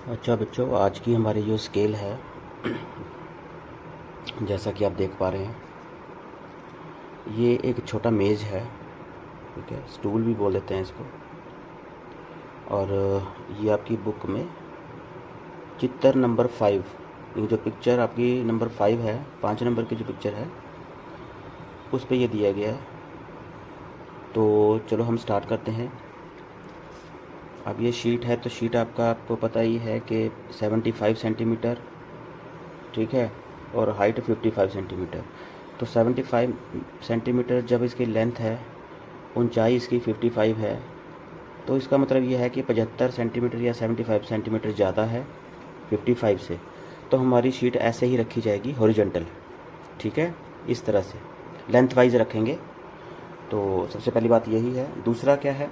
अच्छा बच्चों, आज की हमारी जो स्केल है जैसा कि आप देख पा रहे हैं, ये एक छोटा मेज़ है। ठीक है, स्टूल भी बोल देते हैं इसको। और ये आपकी बुक में चित्र नंबर 5, ये जो पिक्चर आपकी नंबर 5 है, 5 नंबर की जो पिक्चर है उस पे ये दिया गया है। तो चलो हम स्टार्ट करते हैं। अब ये शीट है, तो शीट आपको पता ही है कि 75 सेंटीमीटर, ठीक है, और हाइट 55 सेंटीमीटर। तो 75 सेंटीमीटर जब इसकी लेंथ है, ऊंचाई इसकी 55 है, तो इसका मतलब ये है कि 75 सेंटीमीटर या 75 सेंटीमीटर ज़्यादा है 55 से। तो हमारी शीट ऐसे ही रखी जाएगी हॉरिजॉन्टल, ठीक है, इस तरह से लेंथ वाइज रखेंगे। तो सबसे पहली बात यही है। दूसरा क्या है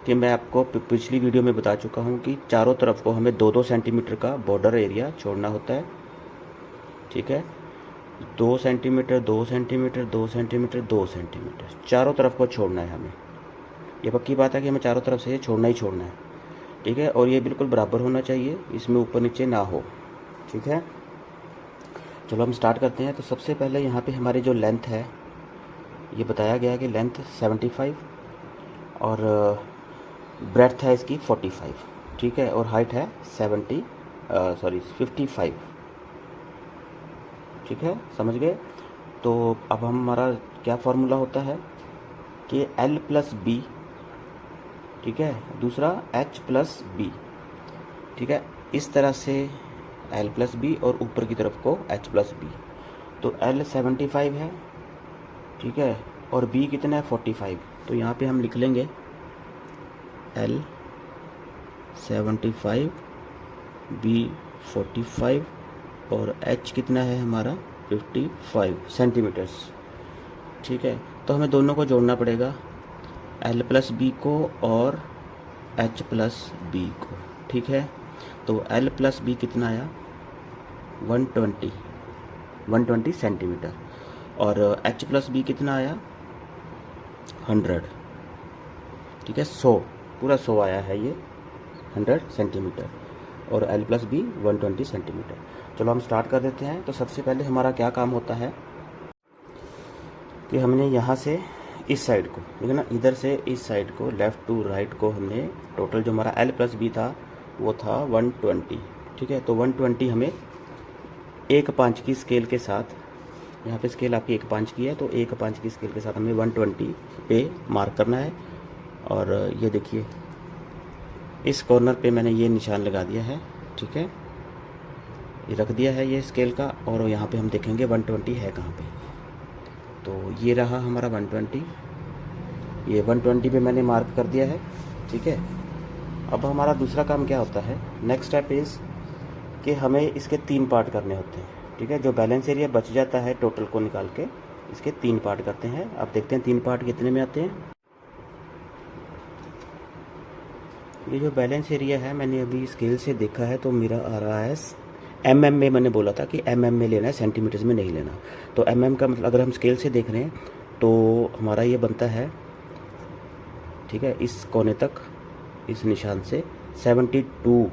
कि मैं आपको पिछली वीडियो में बता चुका हूँ कि चारों तरफ को हमें 2-2 सेंटीमीटर का बॉर्डर एरिया छोड़ना होता है। ठीक है, 2 सेंटीमीटर, 2 सेंटीमीटर, 2 सेंटीमीटर, 2 सेंटीमीटर, चारों तरफ को छोड़ना है हमें। ये पक्की बात है कि हमें चारों तरफ से ये छोड़ना ही छोड़ना है। ठीक है, और ये बिल्कुल बराबर होना चाहिए, इसमें ऊपर नीचे ना हो। ठीक है, चलो हम स्टार्ट करते हैं। तो सबसे पहले यहाँ पे हमारी जो लेंथ है, ये बताया गया है कि लेंथ 75 और ब्रेड्थ है इसकी 45। ठीक है, और हाइट है 55। ठीक है, समझ गए। तो अब हमारा क्या फार्मूला होता है कि L प्लस बी, ठीक है, दूसरा H प्लस बी। ठीक है, इस तरह से L प्लस बी और ऊपर की तरफ को H प्लस बी। तो L 75 है, ठीक है, और B कितना है 45। तो यहाँ पे हम लिख लेंगे L 75, B 45 और H कितना है हमारा 55 सेंटीमीटर्स। ठीक है, तो हमें दोनों को जोड़ना पड़ेगा, L प्लस बी को और H प्लस बी को। ठीक है, तो L प्लस बी कितना आया 120 सेंटीमीटर, और H प्लस बी कितना आया 100। ठीक है, 100, पूरा 100 आया है ये 100 सेंटीमीटर, और L प्लस बी 120 सेंटीमीटर। चलो हम स्टार्ट कर देते हैं। तो सबसे पहले हमारा क्या काम होता है कि हमने यहाँ से इस साइड को, ठीक है ना, इधर से इस साइड को, लेफ़्ट टू राइट को, हमने टोटल जो हमारा L प्लस बी था वो था 120। ठीक है, तो 120 हमें 1/5 की स्केल के साथ, यहाँ पे स्केल आपकी 1/5 की है, तो 1/5 की स्केल के साथ हमें 120 पे मार्क करना है। और ये देखिए, इस कॉर्नर पे मैंने ये निशान लगा दिया है। ठीक है, ये रख दिया है ये स्केल का, और यहाँ पे हम देखेंगे 120 है कहाँ पे। तो ये रहा हमारा 120, ये 120 पे मैंने मार्क कर दिया है। ठीक है, अब हमारा दूसरा काम क्या होता है, नेक्स्ट स्टेप इज़ कि हमें इसके 3 पार्ट करने होते हैं। ठीक है, जो बैलेंस एरिया बच जाता है टोटल को निकाल के इसके 3 पार्ट करते हैं। अब देखते हैं 3 पार्ट कितने में आते हैं। ये जो बैलेंस एरिया है, मैंने अभी स्केल से देखा है तो मेरा आ रहा है mm में। मैंने बोला था कि mm में लेना है, सेंटीमीटर्स में नहीं लेना। तो mm का मतलब, अगर हम स्केल से देख रहे हैं तो हमारा ये बनता है, ठीक है, इस कोने तक, इस निशान से 72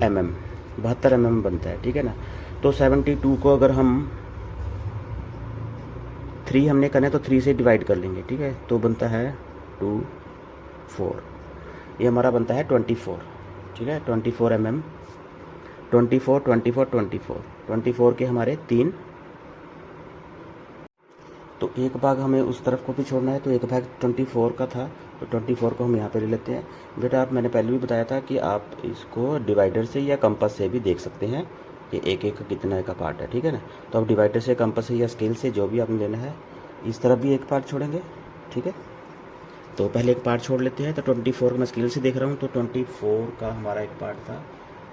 mm, 72 mm बनता है। ठीक है ना, तो 72 को अगर हम 3 हमने करना है तो 3 से डिवाइड कर लेंगे। ठीक है, तो बनता है 2 4, ये हमारा बनता है 24। ठीक है, 24 mm, 24 24 24 24 के हमारे 3। तो एक भाग हमें उस तरफ को भी छोड़ना है, तो एक भाग 24 का था, तो 24 को हम यहाँ पे ले लेते हैं। बेटा, आप मैंने पहले भी बताया था कि आप इसको डिवाइडर से या कंपास से भी देख सकते हैं कि एक एक कितना का पार्ट है। ठीक है ना, तो आप डिवाइडर से, कंपास से या स्केल से, जो भी आपने लेना है, इस तरफ भी एक पार्ट छोड़ेंगे। ठीक है, तो पहले एक पार्ट छोड़ लेते हैं। तो 24 मैं स्केल से देख रहा हूँ, तो 24 का हमारा एक पार्ट था,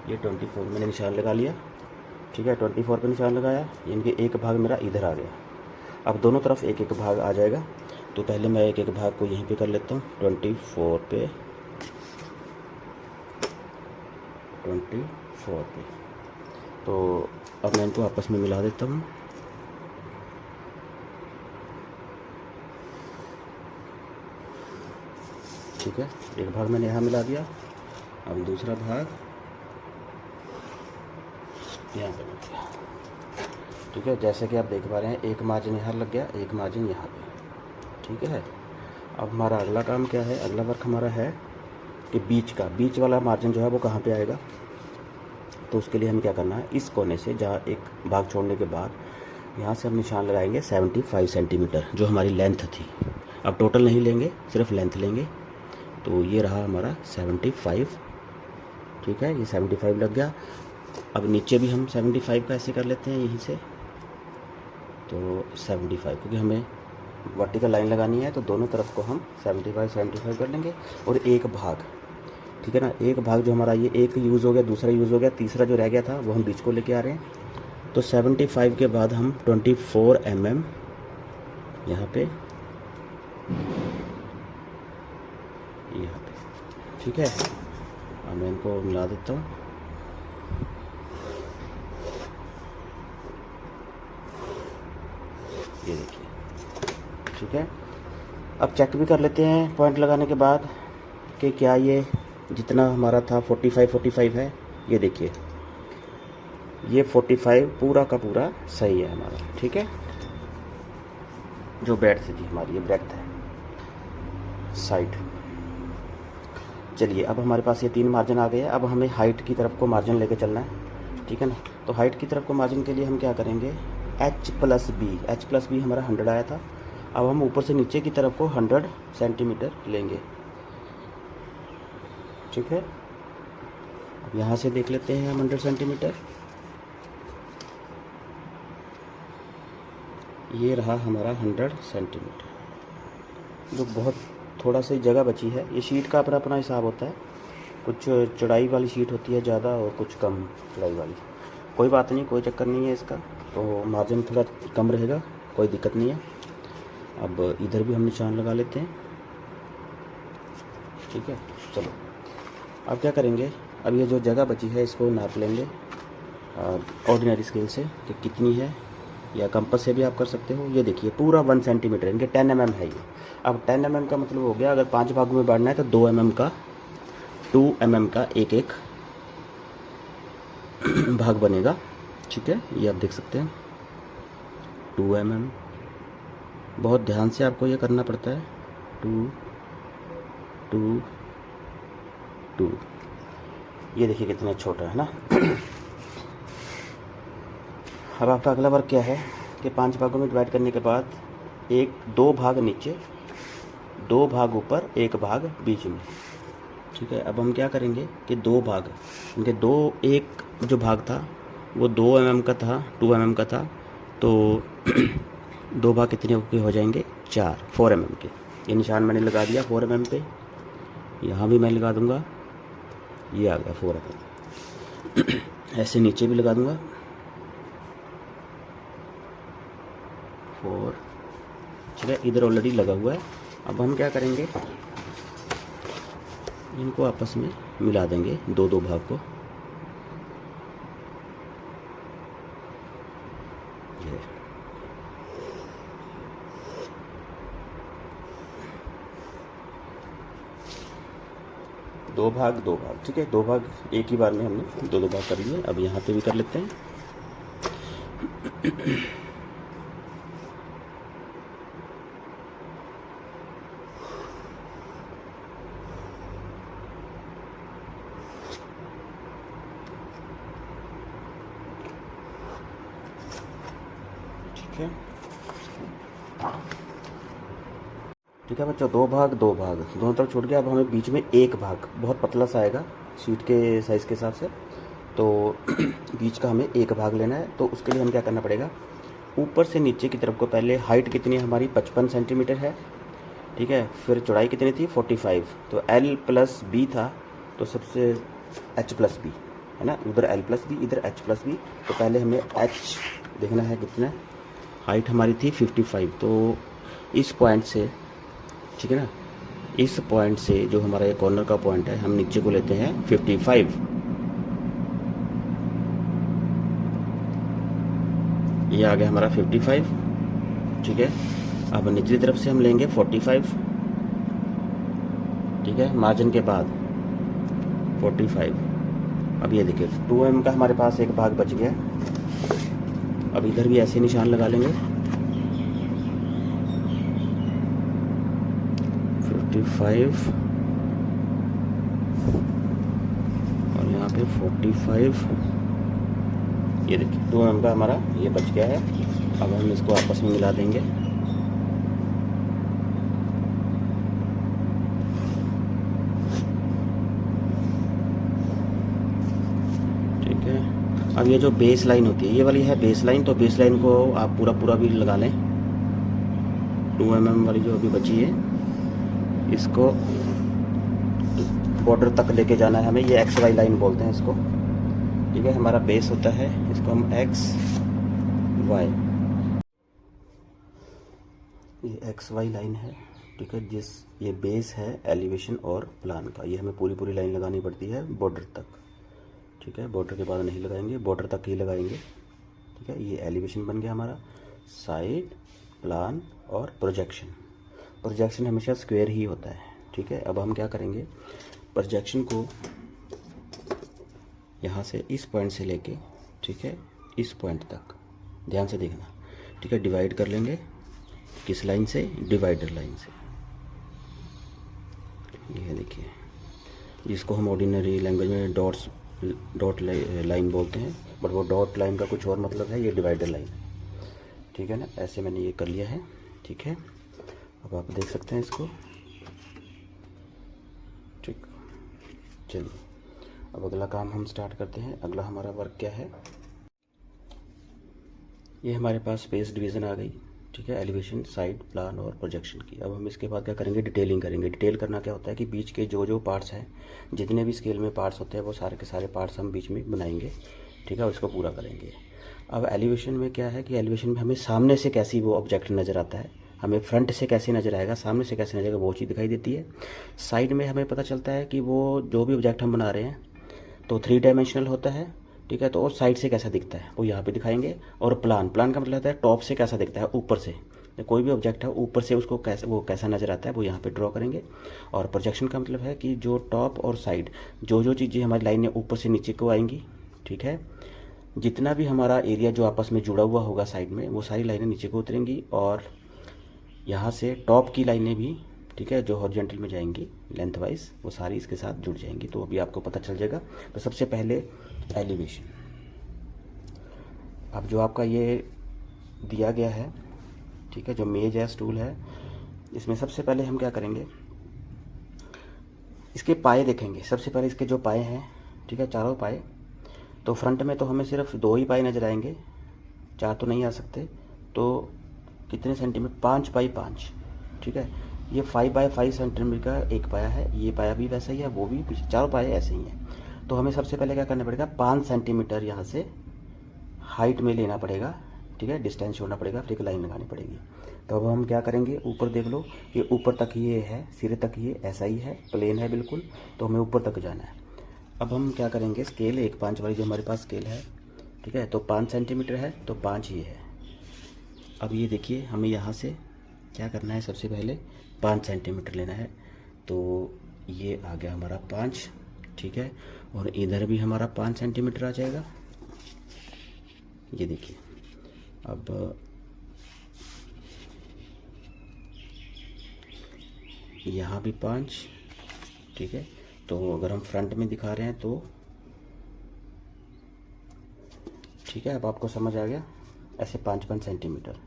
ये 24 मैंने निशान लगा लिया। ठीक है, 24 पे निशान लगाया, इनके एक भाग मेरा इधर आ गया। अब दोनों तरफ एक एक भाग आ जाएगा, तो पहले मैं एक एक भाग को यहीं पे कर लेता हूँ 24 पे, 24 पे। तो अब मैं इनको आपस में मिला देता हूँ। ठीक है, एक भाग मैंने यहाँ मिला दिया, अब दूसरा भाग यहाँ पे लग गया। ठीक है, जैसे कि आप देख पा रहे हैं एक मार्जिन यहाँ लग गया, एक मार्जिन यहाँ पे। ठीक है, अब हमारा अगला काम क्या है, अगला वर्क हमारा है कि बीच वाला मार्जिन जो है वो कहाँ पे आएगा। तो उसके लिए हमें क्या करना है, इस कोने से जहाँ एक भाग छोड़ने के बाद यहाँ से हम निशान लगाएंगे 75 सेंटीमीटर, जो हमारी लेंथ थी। अब टोटल नहीं लेंगे, सिर्फ लेंथ लेंगे। तो ये रहा हमारा 75। ठीक है, ये 75 लग गया। अब नीचे भी हम 75 का ऐसे कर लेते हैं यहीं से। तो 75, क्योंकि हमें वर्टिकल लाइन लगानी है तो दोनों तरफ को हम 75 कर लेंगे। और एक भाग, ठीक है ना, एक भाग जो हमारा ये एक यूज़ हो गया, दूसरा यूज़ हो गया, तीसरा जो रह गया था वो हम बीच को लेके आ रहे हैं। तो 75 के बाद हम 24 mm यहाँ पे, ठीक है। अब मैं इनको मिला देता हूँ। ये देखिए, ठीक है। अब चेक भी कर लेते हैं पॉइंट लगाने के बाद कि क्या ये जितना हमारा था 45 है। ये देखिए, ये 45 पूरा का पूरा सही है हमारा। ठीक है, जो ब्रेड्थ थी हमारी, ये ब्रेड्थ है साइड। चलिए, अब हमारे पास ये 3 मार्जिन आ गए हैं। अब हमें हाइट की तरफ को मार्जिन लेके चलना है। ठीक है ना, तो हाइट की तरफ को मार्जिन के लिए हम क्या करेंगे, h+b हमारा 100 आया था। अब हम ऊपर से नीचे की तरफ को 100 सेंटीमीटर लेंगे। ठीक है, अब यहाँ से देख लेते हैं हम 100 सेंटीमीटर। ये रहा हमारा 100 सेंटीमीटर। जो बहुत थोड़ा सा जगह बची है, ये शीट का अपना अपना हिसाब होता है। कुछ चौड़ाई वाली शीट होती है ज़्यादा और कुछ कम चौड़ाई वाली। कोई बात नहीं, कोई चक्कर नहीं है इसका। तो मार्जिन थोड़ा कम रहेगा, कोई दिक्कत नहीं है। अब इधर भी हम निशान लगा लेते हैं। ठीक है, चलो अब क्या करेंगे, अब ये जो जगह बची है इसको नाप लेंगे ऑर्डिनरी स्केल से कि कितनी है, या कंपास से भी आप कर सकते हो। ये देखिए पूरा 1 सेंटीमीटर, इनके 10 mm है ये। अब 10 mm का मतलब हो गया, अगर 5 भागों में बांटना है तो 2 mm का 2 mm का एक एक भाग बनेगा। ठीक है, ये आप देख सकते हैं 2 mm। बहुत ध्यान से आपको ये करना पड़ता है। 2 2 2। ये देखिए कितना छोटा है ना। अब आपका अगला वर्क क्या है कि 5 भागों में डिवाइड करने के बाद 2 भाग नीचे, 2 भाग ऊपर, 1 भाग बीच में। ठीक है, अब हम क्या करेंगे कि 2 भाग, इनके एक जो भाग था वो 2 mm का था, 2 mm का था। तो 2 भाग कितने के हो जाएंगे, 4 mm के। ये निशान मैंने लगा दिया 4 mm पे। यहाँ भी मैं लगा दूंगा, ये आ गया 4 mm। ऐसे नीचे भी लगा दूंगा 4। ठीक है, इधर ऑलरेडी लगा हुआ है। अब हम क्या करेंगे, इनको आपस में मिला देंगे 2 भाग को। ये 2 भाग 2 भाग। ठीक है, 2 भाग एक ही बार में हमने 2 भाग कर लिए। अब यहाँ पे भी कर लेते हैं। ठीक है बच्चों, 2 भाग 2 भाग दोनों तरफ छूट गया। अब हमें बीच में 1 भाग, बहुत पतला सा आएगा शीट के साइज़ के हिसाब से, तो बीच का हमें 1 भाग लेना है। तो उसके लिए हम क्या करना पड़ेगा, ऊपर से नीचे की तरफ को पहले हाइट कितनी है हमारी, 55 सेंटीमीटर है। ठीक है, फिर चौड़ाई कितनी थी, 45। तो L+B था, तो सबसे H+B है ना, उधर L+B इधर H+B। तो पहले हमें H देखना है कितना। हाइट हमारी थी 55, तो इस पॉइंट से, ठीक है ना, इस पॉइंट से जो हमारा ये कॉर्नर का पॉइंट है, हम नीचे को लेते हैं 55। ये आ गया हमारा 55। ठीक है, अब निचली तरफ से हम लेंगे 45। ठीक है, मार्जिन के बाद 45। अब ये देखिए 2 mm का हमारे पास एक भाग बच गया। अब इधर भी ऐसे निशान लगा लेंगे 55 और यहाँ पे 45। ये देखिए 2 mm का हमारा ये बच गया है। अब हम इसको आपस में मिला देंगे। ठीक है, अब ये जो बेस लाइन होती है, ये वाली है बेस लाइन, तो बेस लाइन को आप पूरा भी लगा लें। 2 mm वाली जो अभी बची है, इसको बॉर्डर तक लेके जाना है हमें। ये XY लाइन बोलते हैं इसको। ठीक है, हमारा बेस होता है, इसको हम XY, ये XY लाइन है। ठीक है, ये बेस है एलिवेशन और प्लान का। ये हमें पूरी लाइन लगानी पड़ती है बॉर्डर तक। ठीक है, बॉर्डर के बाद नहीं लगाएंगे, बॉर्डर तक ही लगाएंगे। ठीक है, ये एलिवेशन बन गया हमारा, साइड, प्लान और प्रोजेक्शन। प्रोजेक्शन हमेशा स्क्वायर ही होता है। ठीक है, अब हम क्या करेंगे, प्रोजेक्शन को यहाँ से इस पॉइंट से लेके, ठीक है, इस पॉइंट तक, ध्यान से देखना। ठीक है, डिवाइड कर लेंगे। किस लाइन से? डिवाइडर लाइन से। ये देखिए, जिसको हम ऑर्डिनरी लैंग्वेज में डॉट लाइन बोलते हैं, बट वो डॉट लाइन का कुछ और मतलब है, ये डिवाइडर लाइन। ठीक है ना, ऐसे मैंने ये कर लिया है। ठीक है, अब आप देख सकते हैं इसको। ठीक, चलिए अब अगला काम हम स्टार्ट करते हैं। अगला हमारा वर्क क्या है, ये हमारे पास स्पेस डिवीज़न आ गई। ठीक है, एलिवेशन, साइड, प्लान और प्रोजेक्शन की। अब हम इसके बाद क्या करेंगे, डिटेलिंग करेंगे। डिटेल करना क्या होता है कि बीच के जो पार्ट्स हैं, जितने भी स्केल में पार्ट्स होते हैं, वो सारे के सारे पार्ट्स हम बीच में बनाएंगे। ठीक है, और इसको पूरा करेंगे। अब एलिवेशन में क्या है कि एलिवेशन में हमें सामने से कैसी वो ऑब्जेक्ट नज़र आता है, हमें फ्रंट से कैसे नज़र आएगा, सामने से कैसे नजर आएगा, वो चीज़ दिखाई देती है। साइड में हमें पता चलता है कि वो जो भी ऑब्जेक्ट हम बना रहे हैं तो 3 डायमेंशनल होता है। ठीक है, तो और साइड से कैसा दिखता है वो यहाँ पे दिखाएंगे। और प्लान का मतलब होता है टॉप से कैसा दिखता है, ऊपर से। कोई भी ऑब्जेक्ट है ऊपर से उसको कैसा नज़र आता है वो यहाँ पे ड्रॉ करेंगे। और प्रोजेक्शन का मतलब है कि जो टॉप और साइड जो चीज़ें हमारी लाइन में ऊपर से नीचे को आएंगी, ठीक है, जितना भी हमारा एरिया जो आपस में जुड़ा हुआ होगा साइड में, वो सारी लाइनें नीचे को उतरेंगी। और यहाँ से टॉप की लाइनें भी, ठीक है, जो हॉरिजॉन्टल में जाएंगी लेंथ वाइज, वो सारी इसके साथ जुड़ जाएंगी। तो अभी आपको पता चल जाएगा। तो सबसे पहले एलिवेशन। अब जो आपका ये दिया गया है, ठीक है, जो मेज है, स्टूल है, इसमें सबसे पहले हम क्या करेंगे, इसके पाए देखेंगे। सबसे पहले इसके जो पाए हैं, ठीक है, चारों पाए, तो फ्रंट में तो हमें सिर्फ 2 ही पाए नज़र आएंगे, 4 तो नहीं आ सकते। तो कितने सेंटीमीटर, 5 बाई 5। ठीक है, ये 5 बाई 5 सेंटीमीटर का एक पाया है। ये पाया भी वैसा ही है, वो भी, चारों पाए ऐसे ही हैं। तो हमें सबसे पहले क्या करना पड़ेगा, 5 सेंटीमीटर यहाँ से हाइट में लेना पड़ेगा। ठीक है, डिस्टेंस छोड़ना पड़ेगा, फिर एक लाइन लगानी पड़ेगी। तो अब हम क्या करेंगे, ऊपर देख लो, ये ऊपर तक ये है, सिरे तक ये ऐसा ही है, प्लेन है बिल्कुल। तो हमें ऊपर तक जाना है। अब हम क्या करेंगे, स्केल 1/5 वाली जो हमारे पास स्केल है, ठीक है, तो 5 सेंटीमीटर है, तो 5 ये है। अब ये देखिए, हमें यहाँ से क्या करना है, सबसे पहले 5 सेंटीमीटर लेना है। तो ये आ गया हमारा 5। ठीक है, और इधर भी हमारा 5 सेंटीमीटर आ जाएगा। ये देखिए, अब यहाँ भी 5। ठीक है, तो अगर हम फ्रंट में दिखा रहे हैं तो ठीक है, अब आपको समझ आ गया, ऐसे 5 सेंटीमीटर।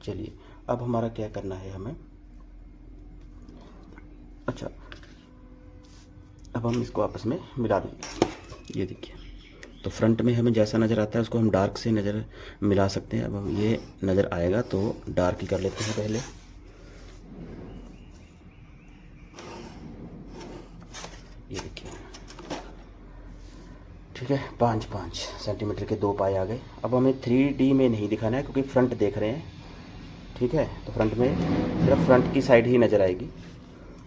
चलिए, अब हमारा क्या करना है हमें, अच्छा, अब हम इसको आपस में मिला देंगे। ये देखिए, तो फ्रंट में हमें जैसा नज़र आता है उसको हम डार्क से नज़र मिला सकते हैं। अब हम ये नज़र आएगा तो डार्क ही कर लेते हैं पहले। ये देखिए, ठीक है, 5 सेंटीमीटर के 2 पाए आ गए। अब हमें 3D में नहीं दिखाना है क्योंकि फ्रंट देख रहे हैं। ठीक है, तो फ्रंट में सिर्फ फ्रंट की साइड ही नज़र आएगी।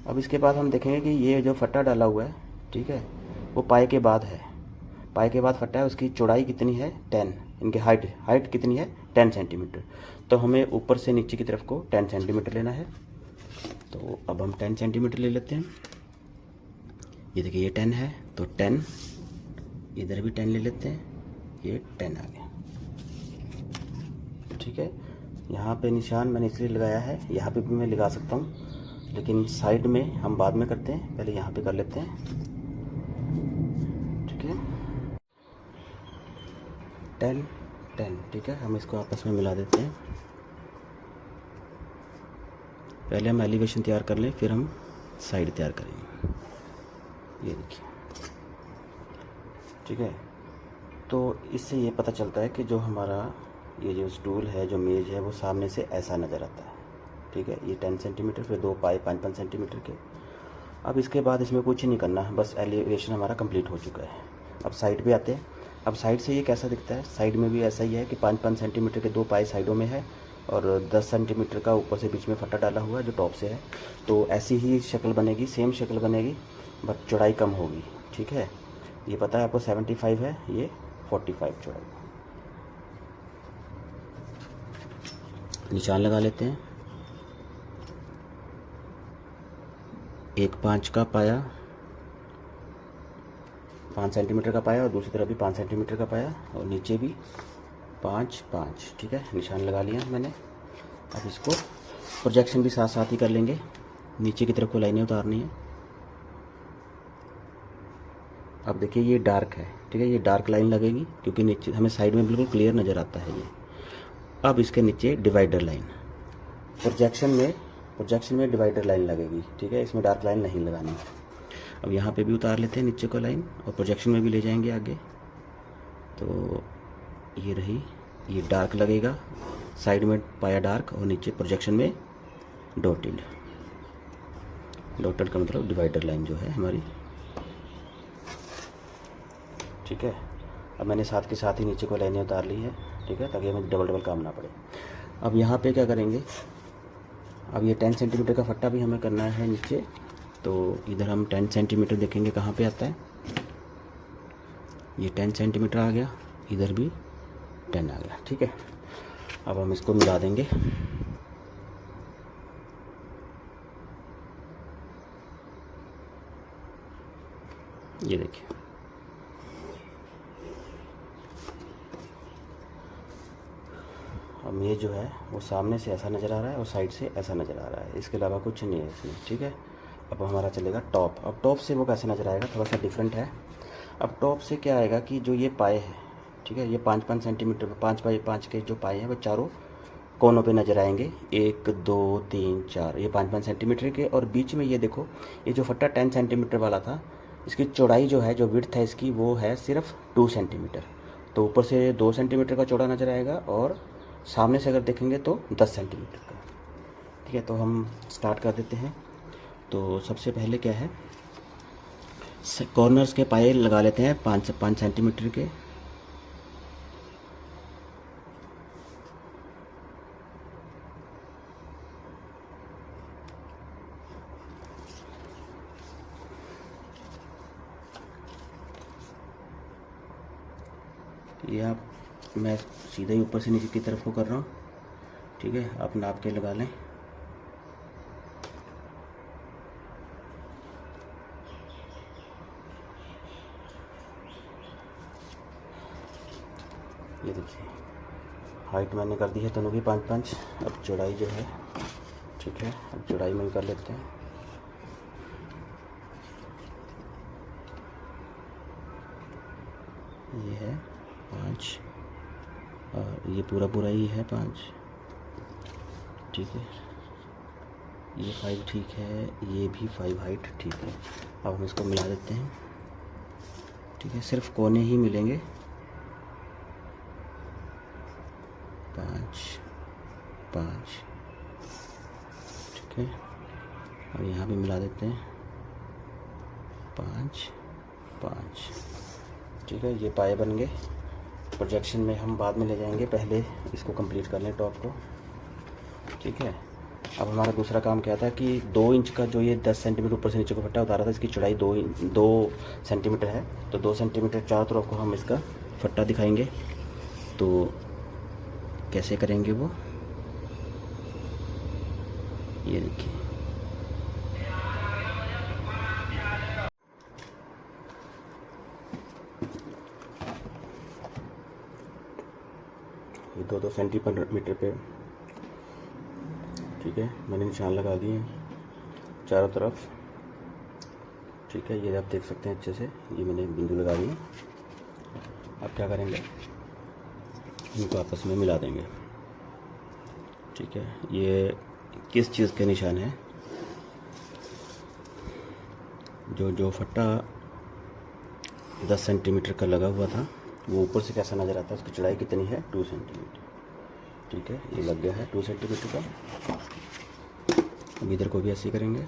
अब इसके बाद हम देखेंगे कि ये जो फट्टा डाला हुआ है, ठीक है, वो पाए के बाद है। पाए के बाद फट्टा है, उसकी चौड़ाई कितनी है, 10। इनकी हाइट कितनी है, 10 सेंटीमीटर। तो हमें ऊपर से नीचे की तरफ को 10 सेंटीमीटर लेना है। तो अब हम 10 सेंटीमीटर ले लेते हैं। ये देखिए, ये 10 है, तो 10 इधर भी 10 ले लेते हैं, ये 10 आ गया। ठीक है, यहाँ पे निशान मैंने इसलिए लगाया है, यहाँ पे भी मैं लगा सकता हूँ, लेकिन साइड में हम बाद में करते हैं, पहले यहाँ पे कर लेते हैं। ठीक है, 10 10। ठीक है, हम इसको आपस में मिला देते हैं। पहले हम एलिवेशन तैयार कर लें, फिर हम साइड तैयार करेंगे। ये देखिए। ठीक है, तो इससे ये पता चलता है कि जो हमारा ये जो स्टूल है, जो मेज़ है, वो सामने से ऐसा नज़र आता है। ठीक है, ये 10 सेंटीमीटर, फिर 2 पाए 5-5 सेंटीमीटर के। अब इसके बाद इसमें कुछ नहीं करना है, बस एलिवेशन हमारा कंप्लीट हो चुका है। अब साइड पे आते हैं। अब साइड से ये कैसा दिखता है, साइड में भी ऐसा ही है कि 5-5 सेंटीमीटर के 2 पाए साइडों में है और 10 सेंटीमीटर का ऊपर से बीच में फट्टा डाला हुआ है जो टॉप से है। तो ऐसी ही शक्ल बनेगी, सेम शक्ल बनेगी, बट चौड़ाई कम होगी। ठीक है, ये पता है आपको 75 है, ये 45 चौड़ाई। निशान लगा लेते हैं। एक 5 का पाया, 5 सेंटीमीटर का पाया, और दूसरी तरफ भी 5 सेंटीमीटर का पाया, और नीचे भी 5-5। ठीक है, निशान लगा लिया मैंने। अब इसको प्रोजेक्शन भी साथ साथ ही कर लेंगे। नीचे की तरफ को लाइनें उतारनी है। अब देखिए ये डार्क है। ठीक है, ये डार्क लाइन लगेगी क्योंकि नीचे हमें साइड में बिल्कुल क्लियर नज़र आता है ये। अब इसके नीचे डिवाइडर लाइन, प्रोजेक्शन में डिवाइडर लाइन लगेगी। ठीक है, इसमें डार्क लाइन नहीं लगानी। अब यहाँ पे भी उतार लेते हैं नीचे को लाइन, और प्रोजेक्शन में भी ले जाएंगे आगे। तो ये रही, ये डार्क लगेगा, साइड में पाया डार्क, और नीचे प्रोजेक्शन में डॉटेड। डॉटेड का मतलब डिवाइडर लाइन जो है हमारी। ठीक है, अब मैंने साथ के साथ ही नीचे को लाइनें उतार ली है। ठीक है, ताकि हमें डबल काम ना पड़े। अब यहाँ पे क्या करेंगे, अब ये 10 सेंटीमीटर का फट्टा भी हमें करना है नीचे। तो इधर हम 10 सेंटीमीटर देखेंगे कहाँ पे आता है। ये 10 सेंटीमीटर आ गया, इधर भी 10 आ गया। ठीक है, अब हम इसको मिला देंगे। ये देखिए, अब ये जो है वो सामने से ऐसा नज़र आ रहा है और साइड से ऐसा नज़र आ रहा है, इसके अलावा कुछ नहीं है इसमें। ठीक है, अब हमारा चलेगा टॉप। अब टॉप से वो कैसे नज़र आएगा, थोड़ा सा डिफरेंट है। अब टॉप से क्या आएगा कि जो ये पाए हैं, ठीक है, ये 5-5 सेंटीमीटर, 5x5 के जो पाए हैं वो चारों कोनों पे नज़र आएंगे। 1 2 3 4, ये 5-5 सेंटीमीटर के। और बीच में ये देखो, ये जो फट्टा 10 सेंटीमीटर वाला था, इसकी चौड़ाई जो है, जो विड्थ है इसकी, वो है सिर्फ 2 सेंटीमीटर। तो ऊपर से 2 सेंटीमीटर का चौड़ा नज़र आएगा, और सामने से अगर देखेंगे तो 10 सेंटीमीटर का। ठीक है, तो हम स्टार्ट कर देते हैं। तो सबसे पहले क्या है, कॉर्नर्स के पाए लगा लेते हैं 5 सेंटीमीटर के। ये आप, मैं सीधा ही ऊपर से नीचे की तरफ को कर रहा हूँ। ठीक है, आप नाप के लगा लें। ये देखिए, हाइट मैंने कर दी है दोनों की 5-5। अब चौड़ाई जो है, ठीक है, अब चौड़ाई में कर लेते हैं। ये है 5, और ये पूरा ही है 5। ठीक है, ये 5 ठीक है, ये भी 5 हाइट ठीक है। अब हम इसको मिला देते हैं। ठीक है, सिर्फ कोने ही मिलेंगे। 5 ठीक है, और यहाँ भी मिला देते हैं 5 ठीक है, ये पाए बन गए। प्रोजेक्शन में हम बाद में ले जाएंगे, पहले इसको कंप्लीट कर लें टॉप को। ठीक है, अब हमारा दूसरा काम क्या था कि 2 इंच का जो ये 10 सेंटीमीटर ऊपर से नीचे को फट्टा उतारा था, इसकी चौड़ाई 2 सेंटीमीटर है। तो 2 सेंटीमीटर चारों तरफ को हम इसका फट्टा दिखाएंगे। तो कैसे करेंगे वो, ये देखिए, ये 2-2 सेंटीमीटर पे, ठीक है, मैंने निशान लगा दिए चारों तरफ, ठीक है। ये आप देख सकते हैं अच्छे से, ये मैंने बिंदु लगा दिए। अब क्या करेंगे, इनको आपस में मिला देंगे, ठीक है। ये किस चीज़ के निशान है, जो फट्टा 10 सेंटीमीटर का लगा हुआ था वो ऊपर से कैसा नज़र आता है, उसकी चौड़ाई कितनी है, 2 सेंटीमीटर, ठीक है। ये लग गया है 2 सेंटीमीटर का। अब इधर को भी ऐसे ही करेंगे,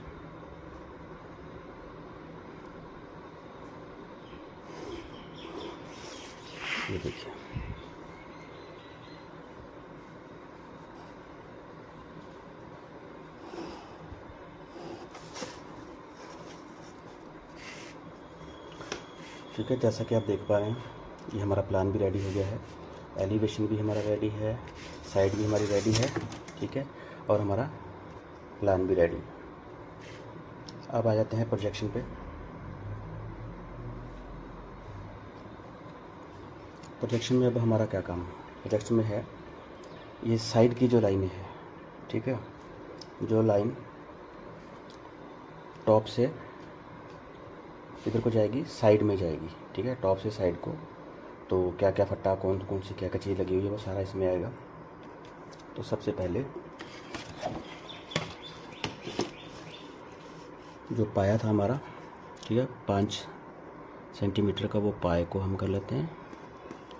ये देखिए, ठीक है। जैसा कि आप देख पा रहे हैं, ये हमारा प्लान भी रेडी हो गया है, एलिवेशन भी हमारा रेडी है, साइड भी हमारी रेडी है, ठीक है, और हमारा प्लान भी रेडी। अब आ जाते हैं प्रोजेक्शन पे। प्रोजेक्शन में अब हमारा क्या काम है, प्रोजेक्शन में है ये साइड की जो लाइनें हैं, ठीक है, जो लाइन टॉप से इधर को जाएगी, साइड में जाएगी, ठीक है, टॉप से साइड को, तो क्या क्या फट्टा, कौन कौन सी क्या क्या चीज़ लगी हुई है वो सारा इसमें आएगा। तो सबसे पहले जो पाया था हमारा, ठीक है, 5 सेंटीमीटर का, वो पाए को हम कर लेते हैं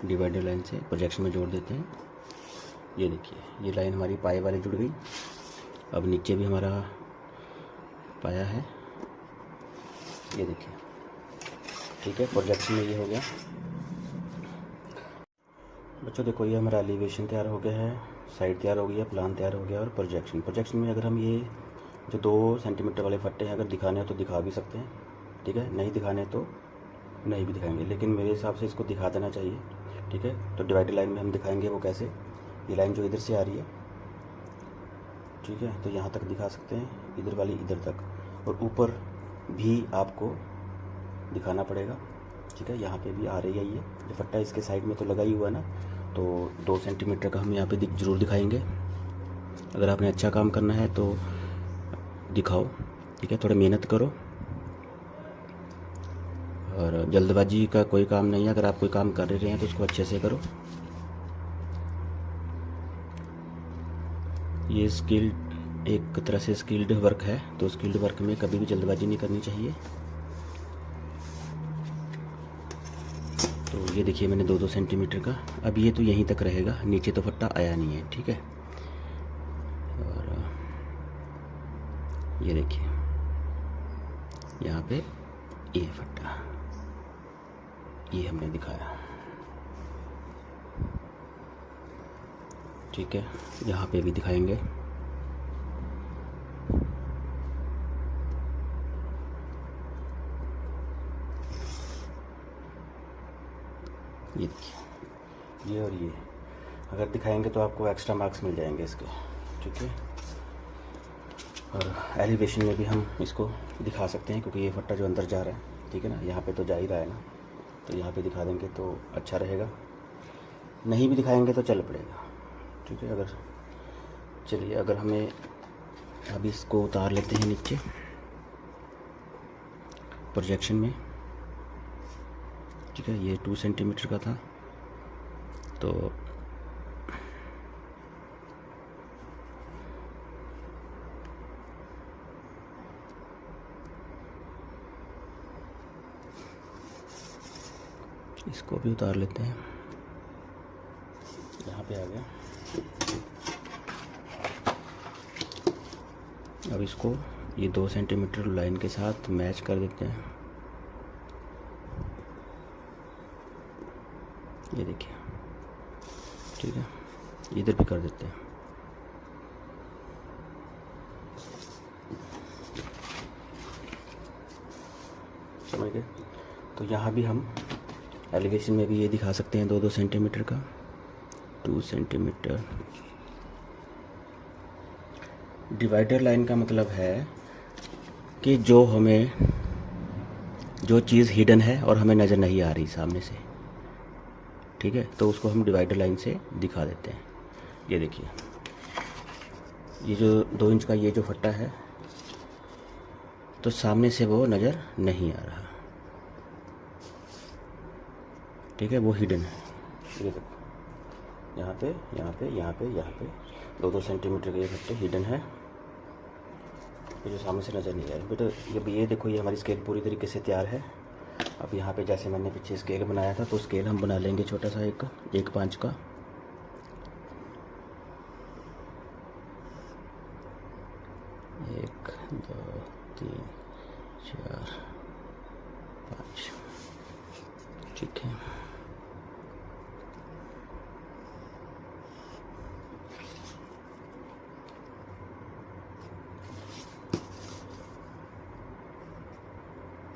डिवाइडर लाइन से प्रोजेक्शन में जोड़ देते हैं। ये देखिए, ये लाइन हमारी पाए वाली जुड़ गई। अब नीचे भी हमारा पाया है, ये देखिए, ठीक है। प्रोजेक्शन में ये हो गया बच्चों, देखो ये हमारा एलिवेशन तैयार हो गया है, साइड तैयार हो गया, प्लान तैयार हो गया, और प्रोजेक्शन में अगर हम ये जो 2 सेंटीमीटर वाले फट्टे हैं अगर दिखाने हैं तो दिखा भी सकते हैं, ठीक है, नहीं दिखाने तो नहीं भी दिखाएंगे, लेकिन मेरे हिसाब से इसको दिखा देना चाहिए, ठीक है। तो डिवाइडर लाइन में हम दिखाएंगे वो कैसे, ये लाइन जो इधर से आ रही है, ठीक है, तो यहाँ तक दिखा सकते हैं, इधर वाली इधर तक, और ऊपर भी आपको दिखाना पड़ेगा, ठीक है। यहाँ पे भी आ रही है ये फट्टा, इसके साइड में तो लगा ही हुआ है ना, तो 2 सेंटीमीटर का हम यहाँ पे ज़रूर दिखाएंगे। अगर आपने अच्छा काम करना है तो दिखाओ, ठीक है, थोड़ा मेहनत करो, और जल्दबाजी का कोई काम नहीं है। अगर आप कोई काम कर रहे हैं तो उसको अच्छे से करो। ये स्किल्ड, एक तरह से स्किल्ड वर्क है, तो स्किल्ड वर्क में कभी भी जल्दबाजी नहीं करनी चाहिए। तो ये देखिए, मैंने 2-2 सेंटीमीटर का, अब ये तो यहीं तक रहेगा, नीचे तो फट्टा आया नहीं है, ठीक है। और ये देखिए, यहाँ पे ये फट्टा, ये हमने दिखाया, ठीक है। यहाँ पे भी दिखाएंगे, ये देखिए, ये और ये अगर दिखाएंगे तो आपको एक्स्ट्रा मार्क्स मिल जाएंगे इसके, ठीक है। और एलिवेशन में भी हम इसको दिखा सकते हैं, क्योंकि ये फट्टा जो अंदर जा रहा है, ठीक है ना, यहाँ पे तो जा ही रहा है ना, तो यहाँ पे दिखा देंगे तो अच्छा रहेगा। नहीं भी दिखाएंगे तो चल पड़ेगा, ठीक है। अगर चलिए, अगर हमें अभी इसको उतार लेते हैं नीचे प्रोजेक्शन में, ठीक है। ये 2 सेंटीमीटर का था, तो इसको भी उतार लेते हैं, यहाँ पे आ गया। अब इसको ये 2 सेंटीमीटर लाइन के साथ मैच कर देते हैं, ये देखिए, ठीक है। इधर भी कर देते हैं, समझ गए। तो यहाँ भी हम एलिवेशन में भी ये दिखा सकते हैं 2-2 सेंटीमीटर का, 2 सेंटीमीटर। डिवाइडर लाइन का मतलब है कि जो हमें, जो चीज़ हिडन है और हमें नज़र नहीं आ रही सामने से, ठीक है। तो उसको हम डिवाइडर लाइन से दिखा देते हैं। ये देखिए, ये जो 2 इंच का ये जो फट्टा है, तो सामने से वो नज़र नहीं आ रहा, ठीक है, वो हिडन है। ये देखो, यहाँ पे 2-2 सेंटीमीटर के ये फट्टे हिडन है, ये जो सामने से नज़र नहीं आ रहा। बेटा ये देखो, ये हमारी स्केल पूरी तरीके से तैयार है। अब यहाँ पे जैसे मैंने पीछे स्केल बनाया था, तो स्केल हम बना लेंगे छोटा सा, एक 5 का। एक, 2, 3, 4, 5, ठीक है।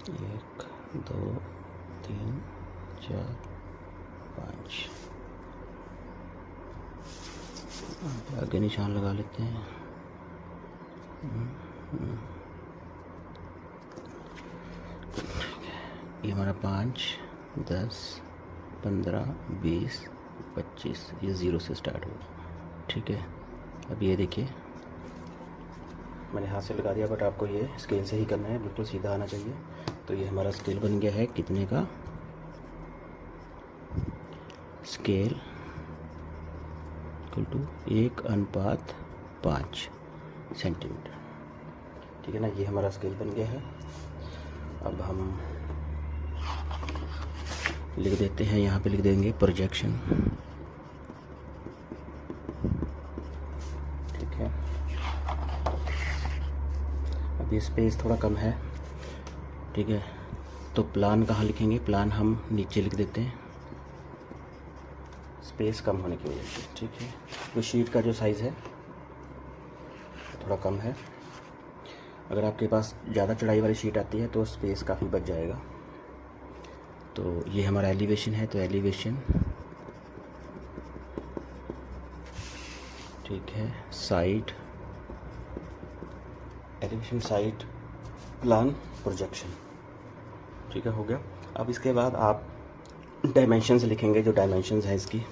एक, 2, 3, 4, 5, आगे निशान लगा लेते हैं। ये हमारा 5, 10, 15, 20, 25, ये 0 से स्टार्ट होगा, ठीक है। अब ये देखिए, मैंने हाथ से लगा दिया, बट आपको ये स्केल से ही करना है, बिल्कुल सीधा आना चाहिए। तो ये हमारा स्केल बन गया है कितने का, स्केल इक्वल टू 1:5 सेंटीमीटर, ठीक है ना। ये हमारा स्केल बन गया है। अब हम लिख देते हैं, यहाँ पे लिख देंगे प्रोजेक्शन, ठीक है। अब ये स्पेस थोड़ा कम है, ठीक है, तो प्लान कहाँ लिखेंगे, प्लान हम नीचे लिख देते हैं, स्पेस कम होने की वजह से, ठीक है। तो शीट का जो साइज़ है थोड़ा कम है। अगर आपके पास ज़्यादा चौड़ाई वाली शीट आती है तो स्पेस काफ़ी बच जाएगा। तो ये हमारा एलिवेशन है, तो एलिवेशन, ठीक है, side, elevation, side, plan, projection, ठीक है, हो गया। अब इसके बाद आप डायमेंशंस लिखेंगे, जो डायमेंशंस हैं इसकी,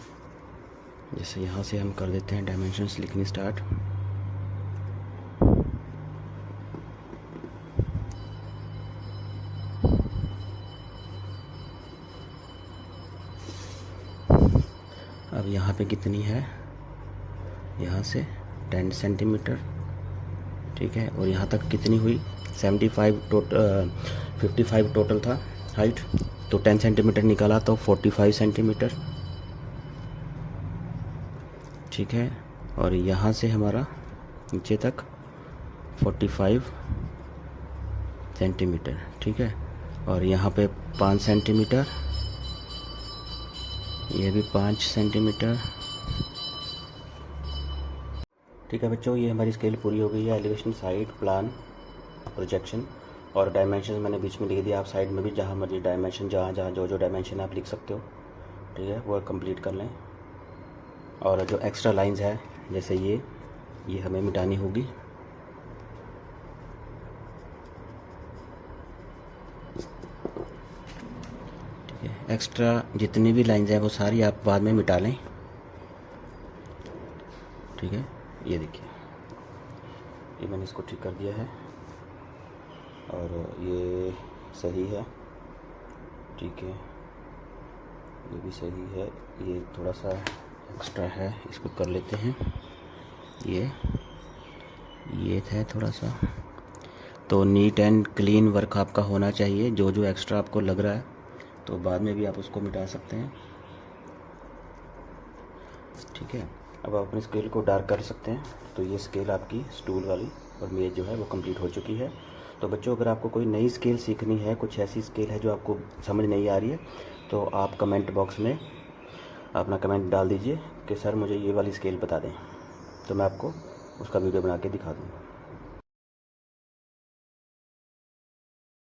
जैसे यहाँ से हम कर देते हैं डायमेंशंस लिखनी स्टार्ट। अब यहाँ पे कितनी है, यहाँ से 10 सेंटीमीटर, ठीक है, और यहाँ तक कितनी हुई, 55 टोटल था हाइट, तो 10 सेंटीमीटर निकाला तो 45 सेंटीमीटर, ठीक है। और यहाँ से हमारा नीचे तक 45 सेंटीमीटर, ठीक है। और यहाँ पे 5 सेंटीमीटर, ये भी 5 सेंटीमीटर, ठीक है बच्चों। ये हमारी स्केल पूरी हो गई है। एलिवेशन, साइड, प्लान, प्रोजेक्शन और डायमेंशन मैंने बीच में लिख दिया। आप साइड में भी जहाँ मर्जी डायमेंशन, जहाँ जहाँ जो जो डायमेंशन आप लिख सकते हो, ठीक है, वो कंप्लीट कर लें। और जो एक्स्ट्रा लाइंस है, जैसे ये हमें मिटानी होगी। ठीक है, एक्स्ट्रा जितनी भी लाइंस हैं वो सारी आप बाद में मिटा लें, ठीक है। ये देखिए, ये मैंने इसको ठीक कर दिया है और ये सही है, ठीक है, ये भी सही है। ये थोड़ा सा एक्स्ट्रा है, इसको कर लेते हैं। ये है थोड़ा सा, तो नीट एंड क्लीन वर्क आपका होना चाहिए। जो जो एक्स्ट्रा आपको लग रहा है तो बाद में भी आप उसको मिटा सकते हैं, ठीक है। अब आप अपनी स्केल को डार्क कर सकते हैं। तो ये स्केल आपकी स्टूल वाली और मेज जो है वो कंप्लीट हो चुकी है। तो बच्चों, अगर आपको कोई नई स्केल सीखनी है, कुछ ऐसी स्केल है जो आपको समझ नहीं आ रही है, तो आप कमेंट बॉक्स में अपना कमेंट डाल दीजिए कि सर मुझे ये वाली स्केल बता दें, तो मैं आपको उसका वीडियो बना के दिखा दूँगा।